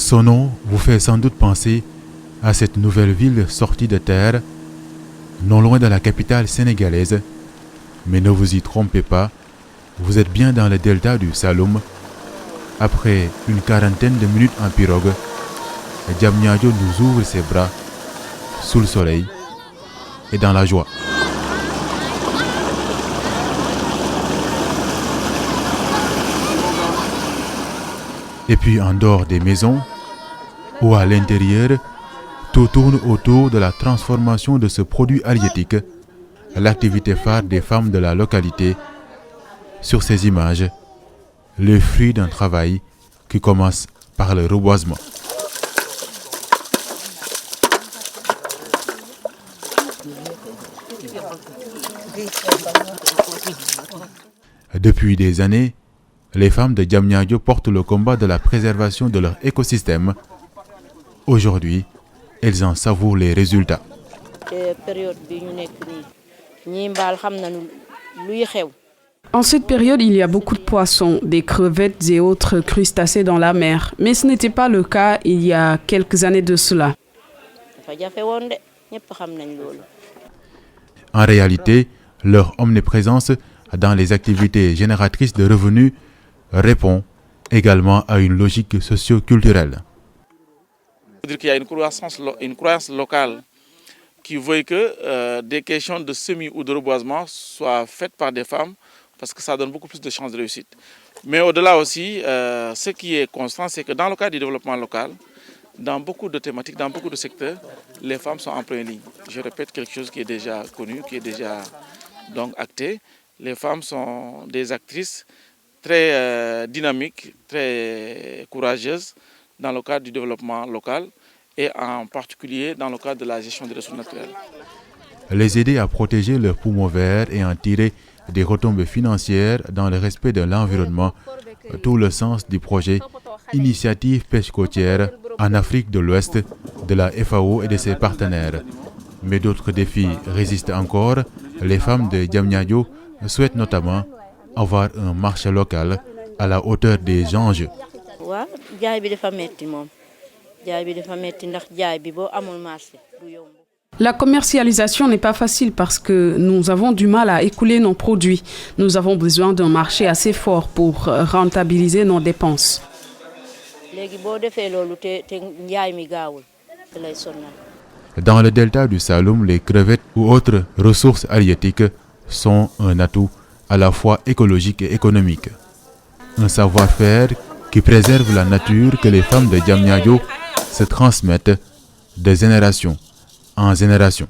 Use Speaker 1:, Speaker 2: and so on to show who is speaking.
Speaker 1: Son nom vous fait sans doute penser à cette nouvelle ville sortie de terre, non loin de la capitale sénégalaise. Mais ne vous y trompez pas, vous êtes bien dans le delta du Saloum. Après une quarantaine de minutes en pirogue, Diamniadio nous ouvre ses bras sous le soleil et dans la joie. Et puis en dehors des maisons ou à l'intérieur, tout tourne autour de la transformation de ce produit halieutique, l'activité phare des femmes de la localité. Sur ces images, le fruit d'un travail qui commence par le reboisement. Depuis des années, les femmes de Diamniadio portent le combat de la préservation de leur écosystème. Aujourd'hui, elles en savourent les résultats.
Speaker 2: En cette période, il y a beaucoup de poissons, des crevettes et autres crustacés dans la mer. Mais ce n'était pas le cas il y a quelques années de cela.
Speaker 1: En réalité, leur omniprésence dans les activités génératrices de revenus répond également à une logique socio-culturelle.
Speaker 3: Il faut dire qu'il y a une croyance locale qui veut que des questions de semis ou de reboisement soient faites par des femmes parce que ça donne beaucoup plus de chances de réussite. Mais au-delà aussi, ce qui est constant, c'est que dans le cadre du développement local, dans beaucoup de thématiques, dans beaucoup de secteurs, les femmes sont en première ligne. Je répète quelque chose qui est déjà connu, qui est déjà donc acté. Les femmes sont des actrices très dynamiques, très courageuses dans le cadre du développement local et en particulier dans le cadre de la gestion des ressources naturelles.
Speaker 1: Les aider à protéger leurs poumons verts et en tirer des retombées financières dans le respect de l'environnement, tout le sens du projet Initiative Pêche Côtière en Afrique de l'Ouest de la FAO et de ses partenaires. Mais d'autres défis résistent encore. Les femmes de Diamniadio souhaitent notamment avoir un marché local à la hauteur des enjeux.
Speaker 2: La commercialisation n'est pas facile parce que nous avons du mal à écouler nos produits. Nous avons besoin d'un marché assez fort pour rentabiliser nos dépenses.
Speaker 1: Dans le delta du Saloum, les crevettes ou autres ressources halieutiques sont un atout à la fois écologique et économique. Un savoir-faire qui préserve la nature que les femmes de Diamniadio se transmettent de génération en génération.